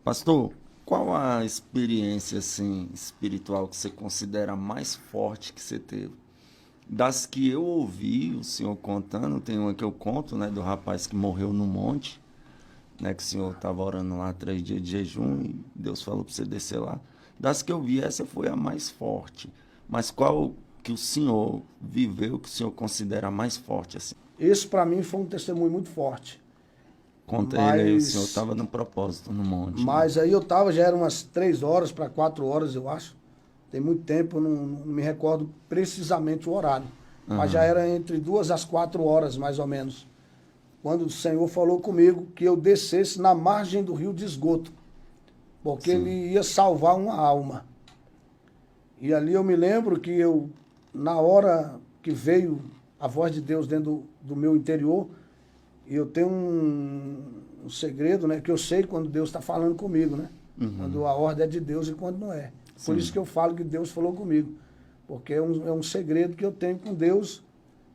Pastor, qual a experiência assim espiritual que você considera mais forte que você teve? Das que eu ouvi o senhor contando, tem uma que eu conto, né, do rapaz que morreu no monte, né, que o senhor estava orando lá 3 dias de jejum e Deus falou para você descer lá. Das que eu vi, essa foi a mais forte. Mas qual que o senhor viveu que o senhor considera a mais forte assim? Esse, para mim, foi um testemunho muito forte. Conta ele aí, o senhor Mas, estava no propósito no monte, né? mas aí eu tava, já eram umas 3 horas para 4 horas, eu acho. Tem muito tempo, eu não me recordo precisamente o horário. Mas já Aham. era entre 2 às 4 horas, mais ou menos. Quando o Senhor falou comigo que eu descesse na margem do rio de esgoto. Porque Sim. ele ia salvar uma alma. E ali eu me lembro que eu, na hora que veio a voz de Deus dentro do meu interior, eu tenho um segredo, né? Que eu sei quando Deus está falando comigo, né? Uhum. Quando a ordem é de Deus e quando não é. Por Sim. isso que eu falo que Deus falou comigo. Porque é um segredo que eu tenho com Deus.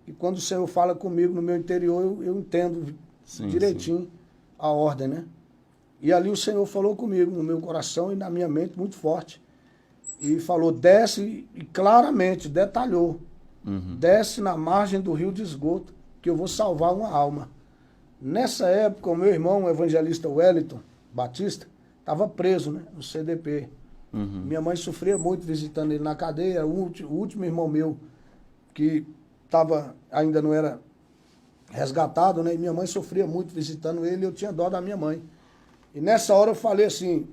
E quando o Senhor fala comigo no meu interior, eu entendo Sim, direitinho a ordem, né? E ali o Senhor falou comigo, no meu coração e na minha mente, muito forte. E falou, desce, e claramente detalhou. Uhum. Desce na margem do rio de esgoto, que eu vou salvar uma alma. Nessa época, o meu irmão, o evangelista Wellington Batista, estava preso, né, no CDP. Uhum. Minha mãe sofria muito visitando ele na cadeia. O último irmão meu, que ainda não era resgatado, né, e minha mãe sofria muito visitando ele, e eu tinha dó da minha mãe. E nessa hora eu falei assim,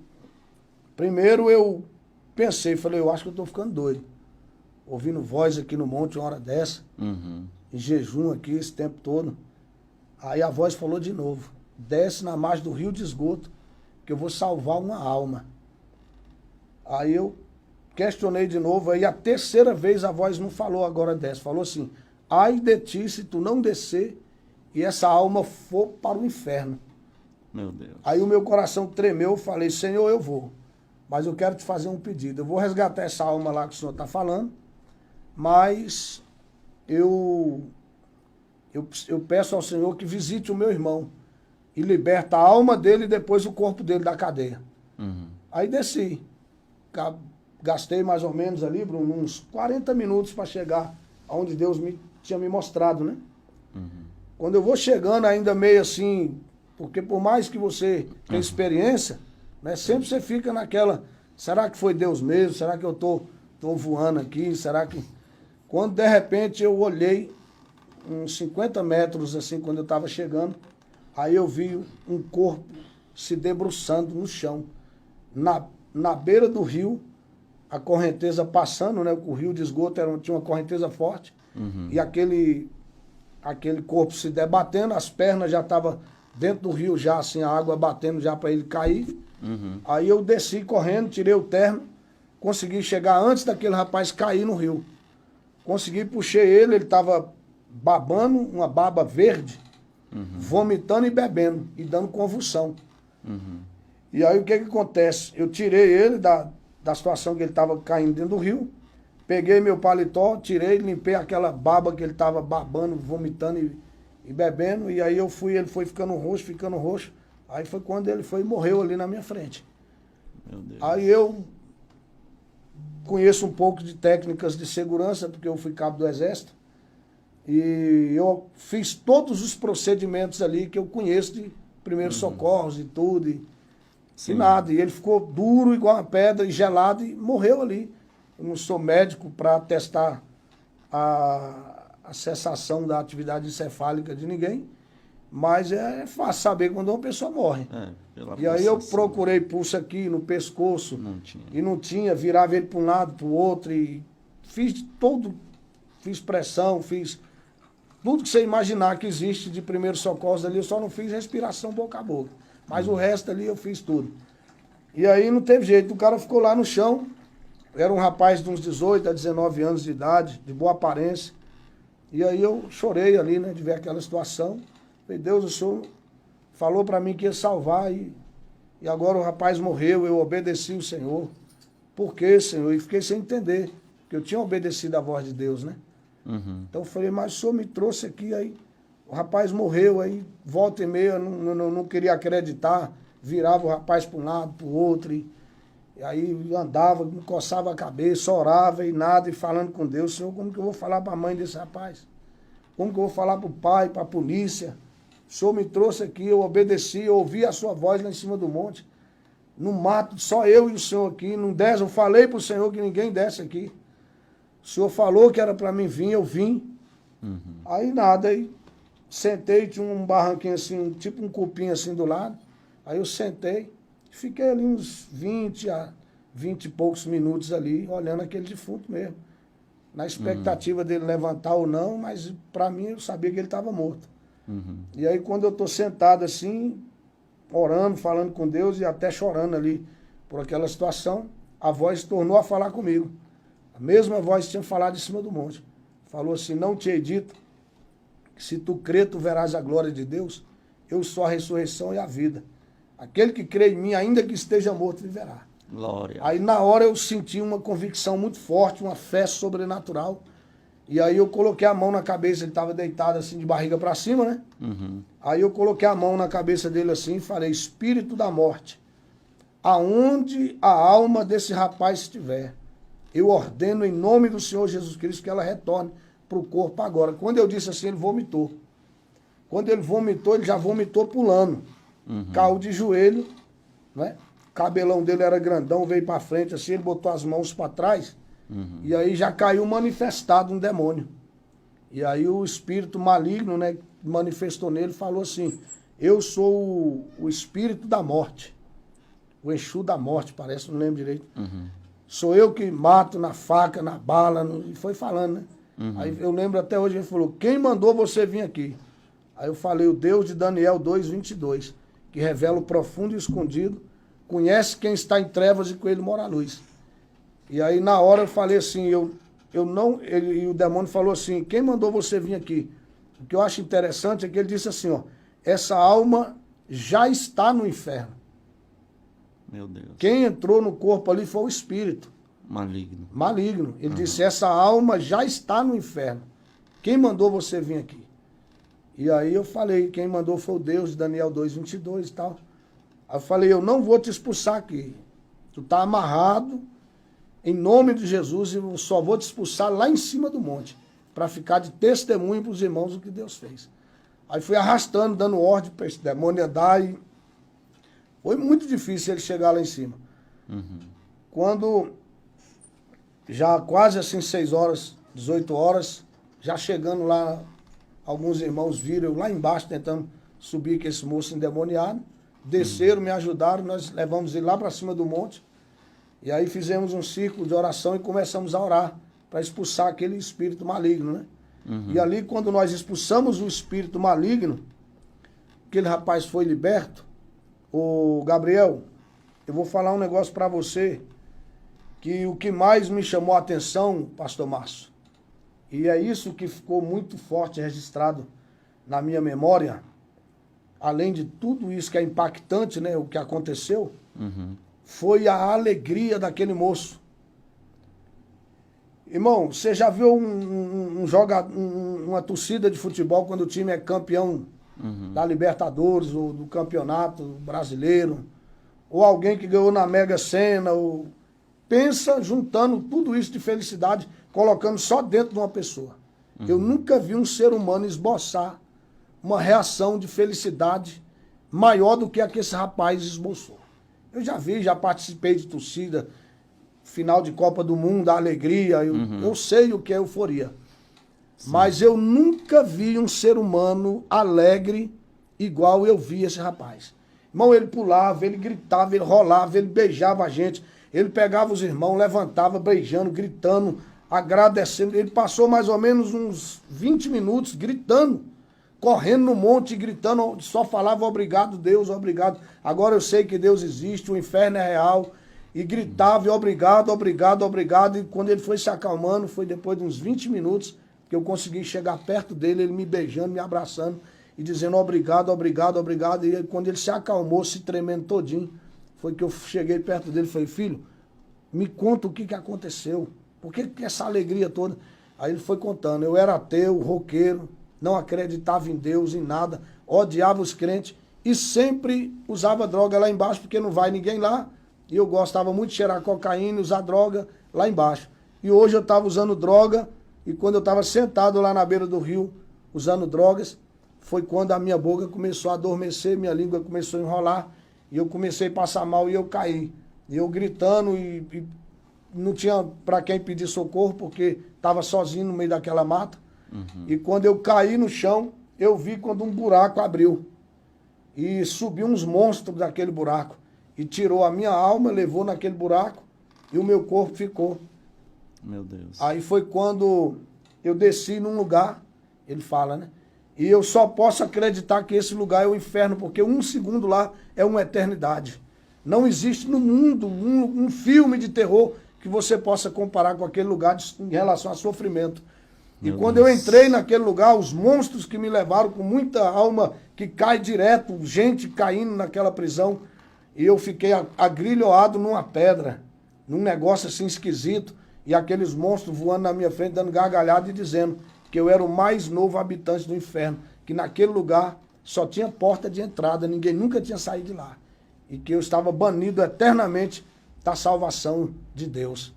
primeiro eu pensei, falei, eu acho que eu estou ficando doido. Ouvindo voz aqui no monte uma hora dessa, Uhum. em jejum aqui esse tempo todo. Aí a voz falou de novo, desce na margem do rio de esgoto, que eu vou salvar uma alma. Aí eu questionei de novo, aí a terceira vez a voz não falou agora desce, falou assim, ai de ti se tu não descer e essa alma for para o inferno. Meu Deus. Aí o meu coração tremeu, eu falei, Senhor, eu vou, mas eu quero te fazer um pedido. Eu vou resgatar essa alma lá que o Senhor está falando, mas eu, eu peço ao Senhor que visite o meu irmão e liberta a alma dele e depois o corpo dele da cadeia. Uhum. Aí desci. Gastei mais ou menos ali, Bruno, uns 40 minutos para chegar aonde Deus tinha me mostrado, né? Uhum. Quando eu vou chegando ainda meio assim, porque por mais que você tenha experiência, né, sempre você fica naquela, será que foi Deus mesmo? Será que eu tô voando aqui? Será que... Quando de repente eu olhei uns 50 metros assim, quando eu estava chegando, aí eu vi um corpo se debruçando no chão, na beira do rio, a correnteza passando, né? O rio de esgoto tinha uma correnteza forte, Uhum. e aquele corpo se debatendo, as pernas já estavam dentro do rio já, assim, a água batendo já para ele cair. Uhum. Aí eu desci correndo, tirei o terno, consegui chegar antes daquele rapaz cair no rio. Consegui, puxei ele estava babando, uma baba verde, vomitando e bebendo, e dando convulsão. Uhum. E aí o que acontece? Eu tirei ele da situação que ele estava caindo dentro do rio, peguei meu paletó, tirei, limpei aquela baba que ele estava babando, vomitando e bebendo, e aí ele foi ficando roxo, aí foi quando ele foi e morreu ali na minha frente. Meu Deus. Aí eu conheço um pouco de técnicas de segurança, porque eu fui cabo do Exército, e eu fiz todos os procedimentos ali que eu conheço de primeiros socorros e tudo, e Sim. nada. E ele ficou duro igual uma pedra e gelado e morreu ali. Eu não sou médico para testar a cessação da atividade encefálica de ninguém, mas é fácil saber quando uma pessoa morre. Pela E aí eu pulsação. procurei pulso aqui no pescoço Não tinha. e não tinha, virava ele para um lado, para o outro e fiz fiz pressão, fiz tudo que você imaginar que existe de primeiros socorros ali, eu só não fiz respiração boca a boca. Mas o resto ali eu fiz tudo. E aí não teve jeito, o cara ficou lá no chão, era um rapaz de uns 18 a 19 anos de idade, de boa aparência. E aí eu chorei ali, né, de ver aquela situação. Falei, Deus, o Senhor falou para mim que ia salvar e agora o rapaz morreu, eu obedeci o Senhor. Por quê, Senhor? E fiquei sem entender, porque eu tinha obedecido a voz de Deus, né? Uhum. Então eu falei, mas o Senhor me trouxe aqui, aí o rapaz morreu, aí volta e meia, eu não queria acreditar, virava o rapaz para um lado, para o outro, e aí andava, me coçava a cabeça, orava e nada, e falando com Deus, Senhor, como que eu vou falar para a mãe desse rapaz? Como que eu vou falar para o pai, para a polícia? O Senhor me trouxe aqui, eu obedeci, eu ouvi a sua voz lá em cima do monte. No mato, só eu e o Senhor aqui, não desce, eu falei para o Senhor que ninguém desce aqui. O Senhor falou que era para mim vir, eu vim. Aí nada, aí sentei, tinha um barranquinho assim, tipo um cupim assim do lado. Aí eu sentei, fiquei ali uns 20 e poucos minutos ali, olhando aquele defunto mesmo. Na expectativa dele levantar ou não, mas para mim eu sabia que ele estava morto. E aí quando eu estou sentado assim, orando, falando com Deus e até chorando ali por aquela situação, a voz tornou a falar comigo. A mesma voz que tinha falado em cima do monte. Falou assim, não te hei dito que se tu crer, tu verás a glória de Deus. Eu sou a ressurreição e a vida. Aquele que crê em mim, ainda que esteja morto, viverá. Glória. Aí na hora eu senti uma convicção muito forte, uma fé sobrenatural. E aí eu coloquei a mão na cabeça, ele estava deitado assim de barriga para cima, né? Aí eu coloquei a mão na cabeça dele assim e falei, espírito da morte, aonde a alma desse rapaz estiver, eu ordeno em nome do Senhor Jesus Cristo que ela retorne para o corpo agora. Quando eu disse assim, ele vomitou. Quando ele vomitou, ele já vomitou pulando. Caiu de joelho, né? O cabelão dele era grandão, veio para frente assim, ele botou as mãos para trás, e aí já caiu manifestado um demônio. E aí o espírito maligno, né, manifestou nele, falou assim, eu sou o espírito da morte. O Exu da morte, parece, não lembro direito. Sou eu que mato na faca, na bala, e foi falando, né? Aí eu lembro até hoje, ele falou, quem mandou você vir aqui? Aí eu falei, o Deus de Daniel 2:22, que revela o profundo e escondido, conhece quem está em trevas e com ele mora a luz. E aí na hora eu falei assim, e o demônio falou assim, quem mandou você vir aqui? O que eu acho interessante é que ele disse assim, ó, essa alma já está no inferno. Meu Deus. Quem entrou no corpo ali foi o espírito. Maligno. Maligno. Ele disse, essa alma já está no inferno. Quem mandou você vir aqui? E aí eu falei, quem mandou foi o Deus de Daniel 2:22 e tal. Aí eu falei, eu não vou te expulsar aqui. Tu tá amarrado em nome de Jesus e eu só vou te expulsar lá em cima do monte, para ficar de testemunho para os irmãos do que Deus fez. Aí fui arrastando, dando ordem para esse demônio andar e foi muito difícil ele chegar lá em cima. Quando já quase assim 6 horas, 18 horas, já chegando lá, alguns irmãos viram eu lá embaixo tentando subir com esse moço endemoniado, desceram, me ajudaram, nós levamos ele lá para cima do monte, e aí fizemos um círculo de oração e começamos a orar para expulsar aquele espírito maligno, né? E ali, quando nós expulsamos o espírito maligno, aquele rapaz foi liberto. Ô Gabriel, eu vou falar um negócio para você, que o que mais me chamou a atenção, pastor Márcio, e é isso que ficou muito forte registrado na minha memória, além de tudo isso que é impactante, né, o que aconteceu, foi a alegria daquele moço. Irmão, você já viu uma torcida de futebol quando o time é campeão da Libertadores ou do Campeonato Brasileiro, ou alguém que ganhou na Mega Sena, ou... pensa juntando tudo isso de felicidade, colocando só dentro de uma pessoa. Eu nunca vi um ser humano esboçar uma reação de felicidade maior do que a que esse rapaz esboçou. Eu já vi, já participei de torcida, final de Copa do Mundo, a alegria, eu sei o que é euforia. Sim. Mas eu nunca vi um ser humano alegre igual eu vi esse rapaz. Irmão, ele pulava, ele gritava, ele rolava, ele beijava a gente, ele pegava os irmãos, levantava, beijando, gritando, agradecendo. Ele passou mais ou menos uns 20 minutos gritando, correndo no monte, gritando, só falava obrigado, Deus, obrigado. Agora eu sei que Deus existe, o inferno é real. E gritava, e obrigado, obrigado, obrigado. E quando ele foi se acalmando, foi depois de uns 20 minutos que eu consegui chegar perto dele, ele me beijando, me abraçando e dizendo obrigado, obrigado, obrigado. E quando ele se acalmou, se tremendo todinho, foi que eu cheguei perto dele e falei, filho, me conta o que aconteceu. Por que essa alegria toda? Aí ele foi contando, eu era ateu, roqueiro, não acreditava em Deus, em nada, odiava os crentes e sempre usava droga lá embaixo, porque não vai ninguém lá. E eu gostava muito de cheirar cocaína e usar droga lá embaixo. E hoje eu estava usando droga, e quando eu estava sentado lá na beira do rio, usando drogas, foi quando a minha boca começou a adormecer, minha língua começou a enrolar, e eu comecei a passar mal e eu caí. E eu gritando e não tinha para quem pedir socorro, porque estava sozinho no meio daquela mata. E quando eu caí no chão, eu vi quando um buraco abriu. E subiu uns monstros daquele buraco. E tirou a minha alma, levou naquele buraco, e o meu corpo ficou. Meu Deus. Aí foi quando eu desci num lugar, ele fala, né? E eu só posso acreditar que esse lugar é o inferno, porque um segundo lá é uma eternidade. Não existe no mundo um filme de terror que você possa comparar com aquele lugar em relação a sofrimento. E quando eu entrei naquele lugar, os monstros que me levaram com muita alma que cai direto, gente caindo naquela prisão, e eu fiquei agrilhoado numa pedra, num negócio assim esquisito, e aqueles monstros voando na minha frente, dando gargalhada e dizendo que eu era o mais novo habitante do inferno, que naquele lugar só tinha porta de entrada, ninguém nunca tinha saído de lá, e que eu estava banido eternamente da salvação de Deus.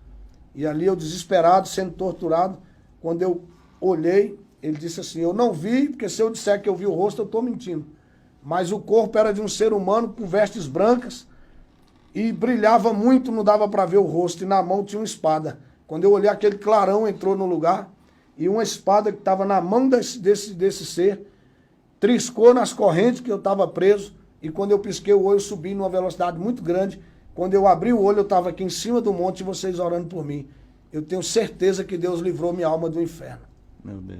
E ali eu desesperado, sendo torturado, quando eu olhei, ele disse assim, eu não vi, porque se eu disser que eu vi o rosto, eu estou mentindo. Mas o corpo era de um ser humano com vestes brancas e brilhava muito, não dava para ver o rosto, e na mão tinha uma espada. Quando eu olhei, aquele clarão entrou no lugar, e uma espada que estava na mão desse ser, triscou nas correntes que eu estava preso, e quando eu pisquei o olho, eu subi numa velocidade muito grande. Quando eu abri o olho, eu estava aqui em cima do monte e vocês orando por mim. Eu tenho certeza que Deus livrou minha alma do inferno. Meu Deus.